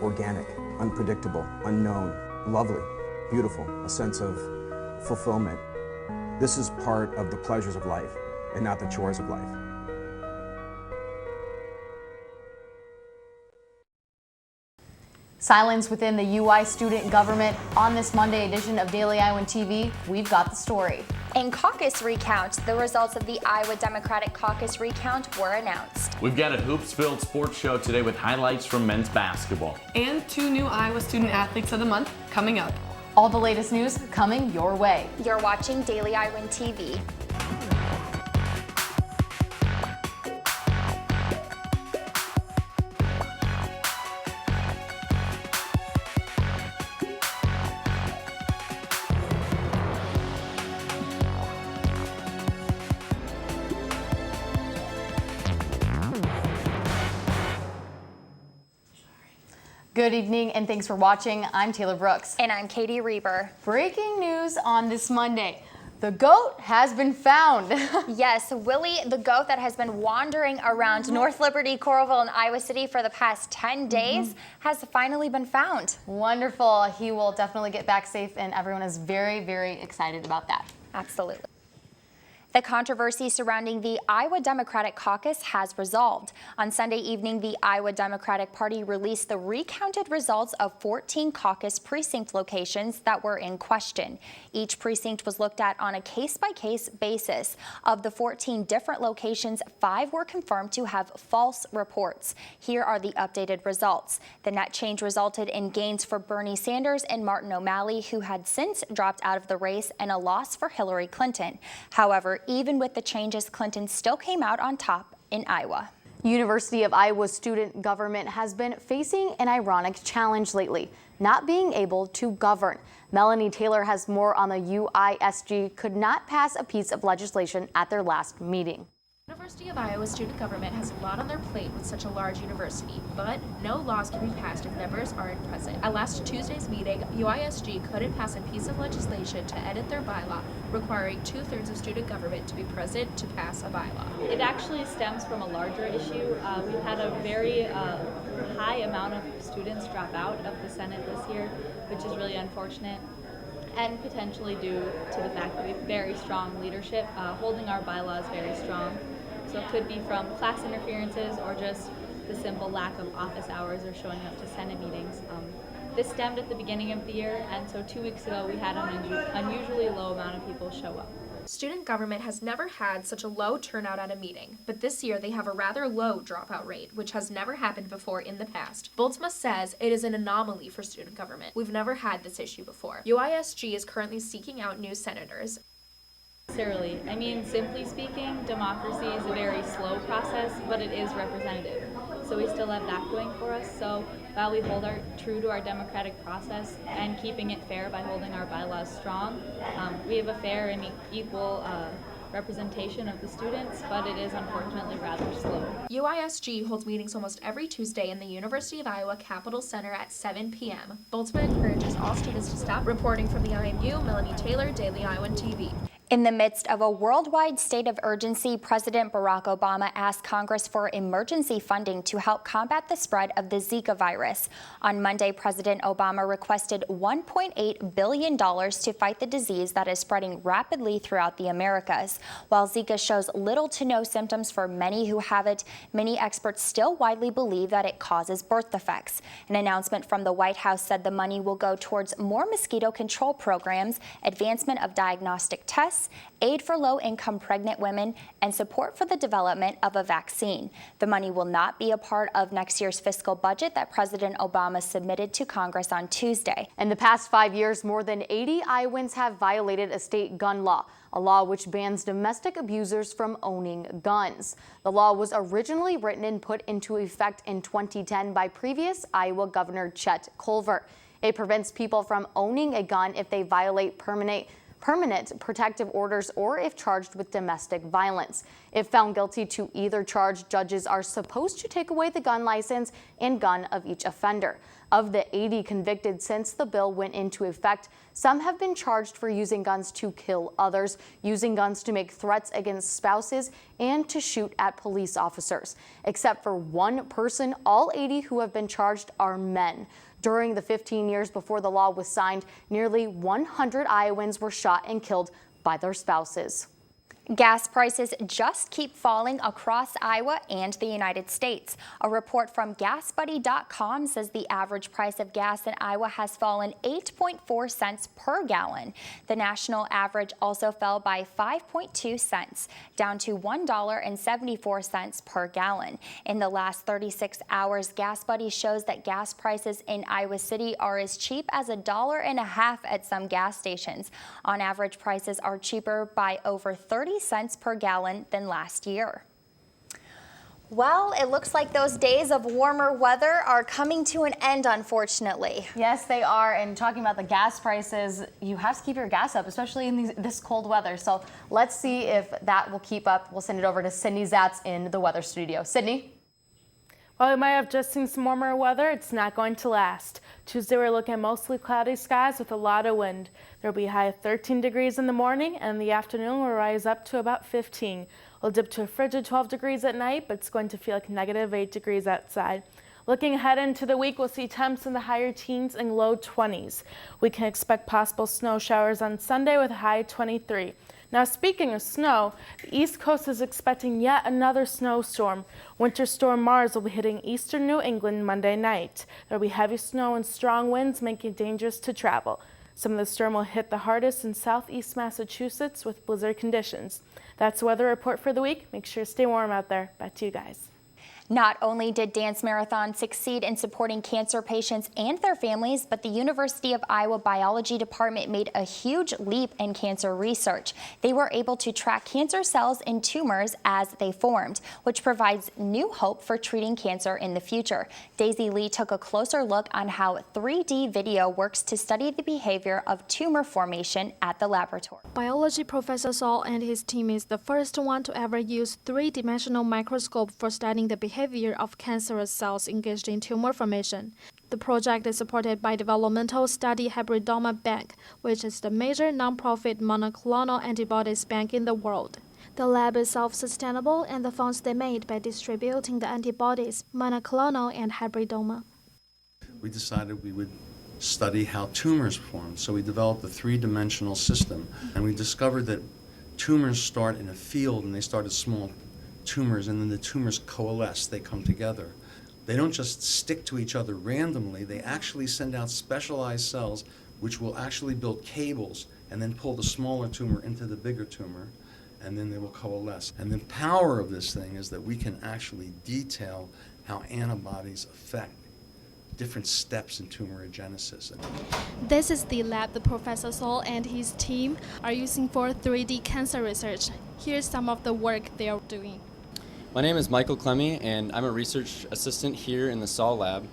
organic, unpredictable, unknown, lovely, beautiful, a sense of fulfillment. This is part of the pleasures of life and not the chores of life. Silence within the UI student government. On this Monday edition of Daily Iowan TV, we've got the story. In caucus recount, the results of the Iowa Democratic Caucus recount were announced. We've got a hoops-filled sports show today with highlights from men's basketball. And 2 new Iowa Student Athletes of the Month coming up. All the latest news coming your way. You're watching Daily Iowan TV. Good evening and thanks for watching. I'm Taylor Brooks. And I'm Katie Reber. Breaking news on this Monday. The goat has been found. Yes, Willie, the goat that has been wandering around North Liberty, Coralville, and Iowa City for the past 10 days has finally been found. Wonderful. He will definitely get back safe and everyone is very, very excited about that. Absolutely. The controversy surrounding the Iowa Democratic Caucus has resolved. On Sunday evening, the Iowa Democratic Party released the recounted results of 14 caucus precinct locations that were in question. Each precinct was looked at on a case-by-case basis. Of the 14 different locations, 5 were confirmed to have false reports. Here are the updated results. The net change resulted in gains for Bernie Sanders and Martin O'Malley, who had since dropped out of the race, and a loss for Hillary Clinton. However, even with the changes, Clinton still came out on top in Iowa. University of Iowa student government has been facing an ironic challenge lately, not being able to govern. Melanie Taylor has more on the UISG could not pass a piece of legislation at their last meeting. University of Iowa student government has a lot on their plate with such a large university, but no laws can be passed if members aren't present. At last Tuesday's meeting, UISG couldn't pass a piece of legislation to edit their bylaw, requiring 2/3 of student government to be present to pass a bylaw. It actually stems from a larger issue. We've had a very high amount of students drop out of the Senate this year, which is really unfortunate, and potentially due to the fact that we have very strong leadership holding our bylaws very strong. So it could be from class interferences or just the simple lack of office hours or showing up to Senate meetings. This stemmed at the beginning of the year, and so 2 weeks ago we had an unusually low amount of people show up. Student government has never had such a low turnout at a meeting, but this year they have a rather low dropout rate, which has never happened before in the past. Boltzma says it is an anomaly for student government. We've never had this issue before. UISG is currently seeking out new senators. Necessarily. I mean, simply speaking, democracy is a very slow process, but it is representative. So we still have that going for us. So while we hold true to our democratic process and keeping it fair by holding our bylaws strong, we have a fair and equal representation of the students, but it is unfortunately rather slow. UISG holds meetings almost every Tuesday in the University of Iowa Capitol Center at 7 p.m. Boltzma encourages all students to stop. Reporting from the IMU, Melanie Taylor, Daily Iowan TV. In the midst of a worldwide state of urgency, President Barack Obama asked Congress for emergency funding to help combat the spread of the Zika virus. On Monday, President Obama requested $1.8 billion to fight the disease that is spreading rapidly throughout the Americas. While Zika shows little to no symptoms for many who have it, many experts still widely believe that it causes birth defects. An announcement from the White House said the money will go towards more mosquito control programs, advancement of diagnostic tests, aid for low-income pregnant women, and support for the development of a vaccine. The money will not be a part of next year's fiscal budget that President Obama submitted to Congress on Tuesday. In the past 5 years, more than 80 Iowans have violated a state gun law, a law which bans domestic abusers from owning guns. The law was originally written and put into effect in 2010 by previous Iowa Governor Chet Culver. It prevents people from owning a gun if they violate permanent protective orders or if charged with domestic violence. If found guilty to either charge, judges are supposed to take away the gun license and gun of each offender. Of the 80 convicted since the bill went into effect, some have been charged for using guns to kill others, using guns to make threats against spouses, and to shoot at police officers. Except for one person, all 80 who have been charged are men. During the 15 years before the law was signed, nearly 100 Iowans were shot and killed by their spouses. Gas prices just keep falling across Iowa and the United States. A report from GasBuddy.com says the average price of gas in Iowa has fallen 8.4 cents per gallon. The national average also fell by 5.2 cents, down to $1.74 per gallon. In the last 36 hours, GasBuddy shows that gas prices in Iowa City are as cheap as $1.50 at some gas stations. On average, prices are cheaper by over 30 cents per gallon than last year. Well, it looks like those days of warmer weather are coming to an end, unfortunately. Yes, they are. And talking about the gas prices, you have to keep your gas up, especially in this cold weather. So let's see if that will keep up. We'll send it over to Sydney Zatz in the weather studio. Sydney? While we might have just seen some warmer weather, it's not going to last. Tuesday, we're looking at mostly cloudy skies with a lot of wind. There will be a high of 13 degrees in the morning, and in the afternoon will rise up to about 15. We'll dip to a frigid 12 degrees at night, but it's going to feel like negative 8 degrees outside. Looking ahead into the week, we'll see temps in the higher teens and low 20s. We can expect possible snow showers on Sunday with a high 23. Now, speaking of snow, the East Coast is expecting yet another snowstorm. Winter Storm Mars will be hitting eastern New England Monday night. There will be heavy snow and strong winds, making it dangerous to travel. Some of the storm will hit the hardest in southeast Massachusetts with blizzard conditions. That's the weather report for the week. Make sure to stay warm out there. Back to you guys. Not only did Dance Marathon succeed in supporting cancer patients and their families, but the University of Iowa Biology Department made a huge leap in cancer research. They were able to track cancer cells in tumors as they formed, which provides new hope for treating cancer in the future. Daisy Lee took a closer look on how 3D video works to study the behavior of tumor formation at the laboratory. Biology Professor Saul and his team is the first one to ever use three-dimensional microscope for studying the behavior of cancerous cells engaged in tumor formation. The project is supported by Developmental Study Hybridoma Bank, which is the major nonprofit monoclonal antibodies bank in the world. The lab is self-sustainable, and the funds they made by distributing the antibodies, monoclonal and hybridoma. We decided we would study how tumors form, so we developed a three-dimensional system, and we discovered that tumors start in a field, and they start as small tumors, and then the tumors coalesce, they come together. They don't just stick to each other randomly, they actually send out specialized cells which will actually build cables and then pull the smaller tumor into the bigger tumor, and then they will coalesce. And the power of this thing is that we can actually detail how antibodies affect different steps in tumorigenesis. This is the lab the Professor Saul and his team are using for 3D cancer research. Here's some of the work they are doing. My name is Michael Clemmy, and I'm a research assistant here in the Saul lab.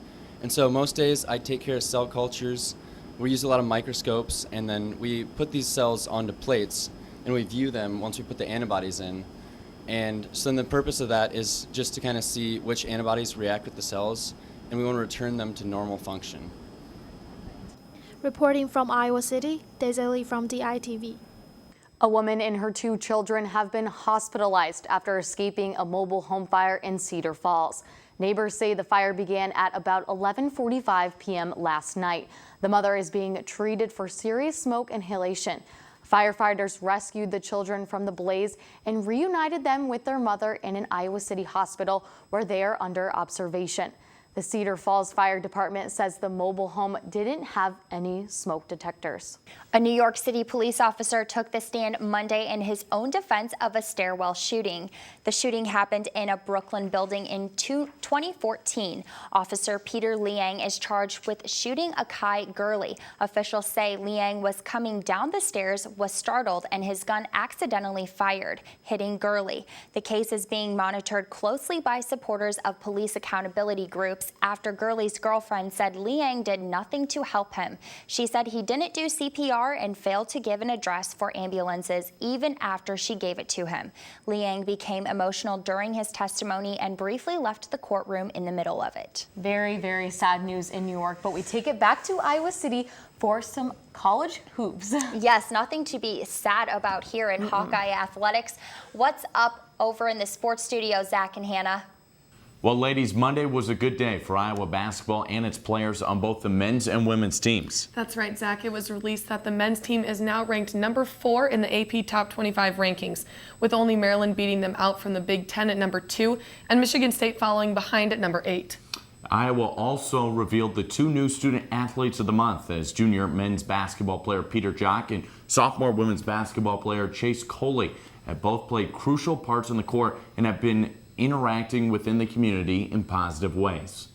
And so most days I take care of cell cultures. We use a lot of microscopes, and then we put these cells onto plates, and we view them once we put the antibodies in. And so then the purpose of that is just to kind of see which antibodies react with the cells, and we want to return them to normal function. Reporting from Iowa City, Daisy Lee from DITV. A woman and her 2 children have been hospitalized after escaping a mobile home fire in Cedar Falls. Neighbors say the fire began at about 11:45 p.m. last night. The mother is being treated for serious smoke inhalation. Firefighters rescued the children from the blaze and reunited them with their mother in an Iowa City hospital where they are under observation. The Cedar Falls Fire Department says the mobile home didn't have any smoke detectors. A New York City police officer took the stand Monday in his own defense of a stairwell shooting. The shooting happened in a Brooklyn building in 2014. Officer Peter Liang is charged with shooting Akai Gurley. Officials say Liang was coming down the stairs, was startled, and his gun accidentally fired, hitting Gurley. The case is being monitored closely by supporters of police accountability groups groups after Gurley's girlfriend said Liang did nothing to help him. She said he didn't do CPR and failed to give an address for ambulances even after she gave it to him. Liang became emotional during his testimony and briefly left the courtroom in the middle of it. Very, very sad news in New York, but we take it back to Iowa City for some college hoops. Yes, nothing to be sad about here in Hawkeye Athletics. What's up over in the sports studio, Zach and Hannah? Well, ladies, Monday was a good day for Iowa basketball and its players on both the men's and women's teams. That's right, Zach. It was released that the men's team is now ranked number 4 in the AP Top 25 rankings, with only Maryland beating them out from the Big Ten at number 2 and Michigan State following behind at number 8. Iowa also revealed the 2 new student athletes of the month as junior men's basketball player Peter Jock and sophomore women's basketball player Chase Coley have both played crucial parts on the court and have been interacting within the community in positive ways.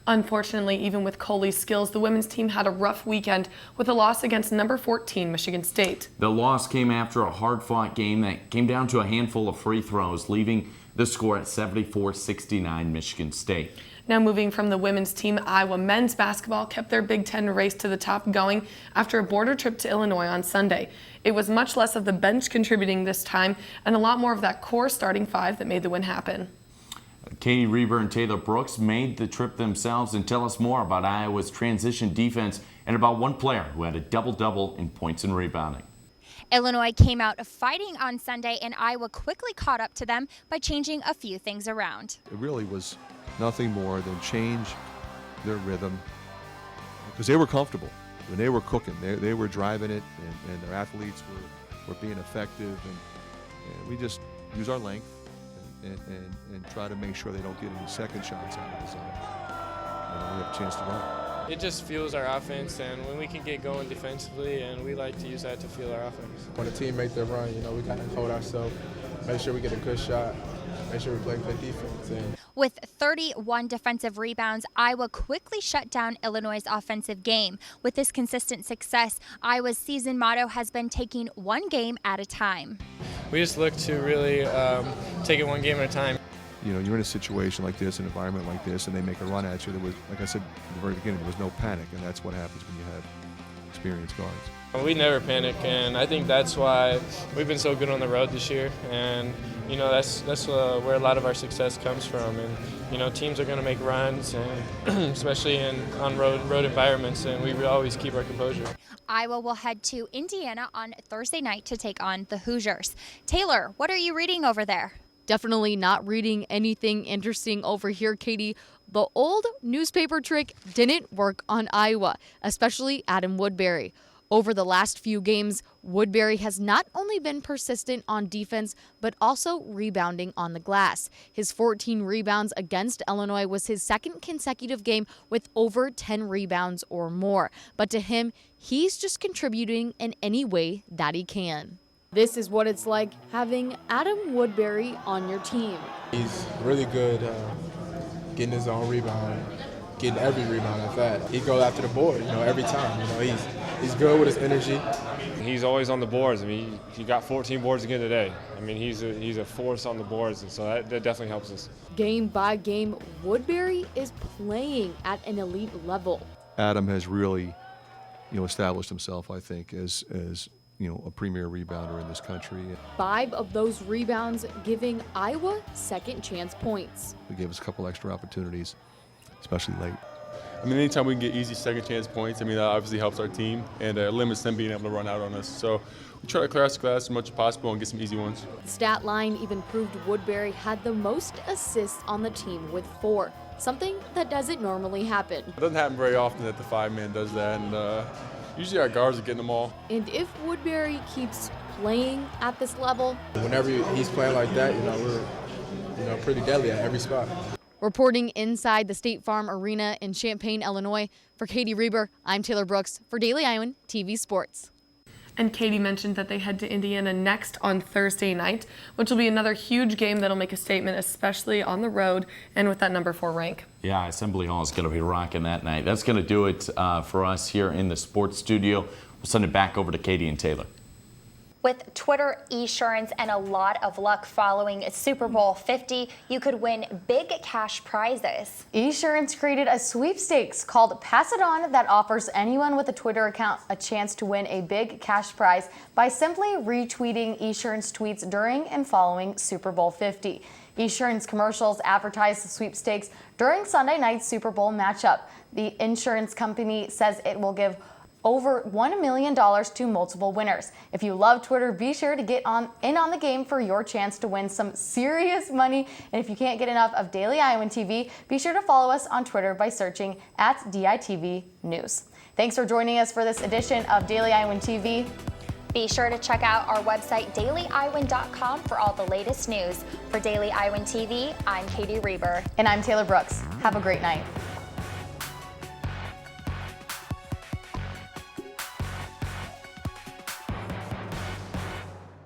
Unfortunately, even with Coley's skills, the women's team had a rough weekend with a loss against number 14 Michigan State. The loss came after a hard-fought game that came down to a handful of free throws, leaving the score at 74-69 Michigan State. Now moving from the women's team, Iowa men's basketball kept their Big Ten race to the top going after a border trip to Illinois on Sunday. It was much less of the bench contributing this time and a lot more of that core starting 5 that made the win happen. Katie Reber and Taylor Brooks made the trip themselves and tell us more about Iowa's transition defense and about one player who had a double-double in points and rebounding. Illinois came out fighting on Sunday, and Iowa quickly caught up to them by changing a few things around. It really was nothing more than change their rhythm, because they were comfortable when they were cooking. They were driving it, and their athletes were being effective, and we just use our length and try to make sure they don't get any second shots out of the zone. And we have a chance to run. It just fuels our offense, and when we can get going defensively, and we like to use that to fuel our offense. When a team make their run, we got to hold ourselves, make sure we get a good shot, make sure we play good defense. With 31 defensive rebounds, Iowa quickly shut down Illinois' offensive game. With this consistent success, Iowa's season motto has been taking one game at a time. We just look to really take it one game at a time. You're in a situation like this, an environment like this, and they make a run at you. There was, like I said at the very beginning, there was no panic, and that's what happens when you have experienced guards. We never panic, and I think that's why we've been so good on the road this year. And that's where a lot of our success comes from. And teams are going to make runs, and especially on road environments, and we always keep our composure. Iowa will head to Indiana on Thursday night to take on the Hoosiers. Taylor, what are you reading over there? Definitely not reading anything interesting over here, Katie. The old newspaper trick didn't work on Iowa, especially Adam Woodbury. Over the last few games, Woodbury has not only been persistent on defense, but also rebounding on the glass. His 14 rebounds against Illinois was his second consecutive game with over 10 rebounds or more. But to him, he's just contributing in any way that he can. This is what it's like having Adam Woodbury on your team. He's really good getting his own rebound, getting every rebound at that. He goes after the board, every time. He's good with his energy. He's always on the boards. I mean, he got 14 boards again today. I mean, he's a force on the boards, and so that definitely helps us. Game by game, Woodbury is playing at an elite level. Adam has really, established himself, I think, as a premier rebounder in this country. 5 of those rebounds giving Iowa second chance points. It gave us a couple extra opportunities, especially late. I mean, anytime we can get easy second chance points, that obviously helps our team and limits them being able to run out on us. So we try to clear out the glass as much as possible and get some easy ones. The stat line even proved Woodbury had the most assists on the team with 4, something that doesn't normally happen. It doesn't happen very often that the 5-man does that, and usually our guards are getting them all. And if Woodbury keeps playing at this level, whenever he's playing like that, we're pretty deadly at every spot. Reporting inside the State Farm Arena in Champaign, Illinois, for Katie Reber, I'm Taylor Brooks for Daily Iowan TV Sports. And Katie mentioned that they head to Indiana next on Thursday night, which will be another huge game that'll make a statement, especially on the road and with that number 4 rank. Yeah, Assembly Hall is going to be rocking that night. That's going to do it for us here in the sports studio. We'll send it back over to Katie and Taylor. With Twitter, Esurance, and a lot of luck following Super Bowl 50, you could win big cash prizes. Esurance created a sweepstakes called Pass It On that offers anyone with a Twitter account a chance to win a big cash prize by simply retweeting Esurance tweets during and following Super Bowl 50. Esurance commercials advertise the sweepstakes during Sunday night's Super Bowl matchup. The insurance company says it will give over $1 million to multiple winners. If you love Twitter, be sure to get in on the game for your chance to win some serious money. And if you can't get enough of Daily Iowan TV, be sure to follow us on Twitter by searching @DITV News. Thanks for joining us for this edition of Daily Iowan TV. Be sure to check out our website, dailyiowan.com, for all the latest news. For Daily Iowan TV, I'm Katie Reber. And I'm Taylor Brooks. Have a great night.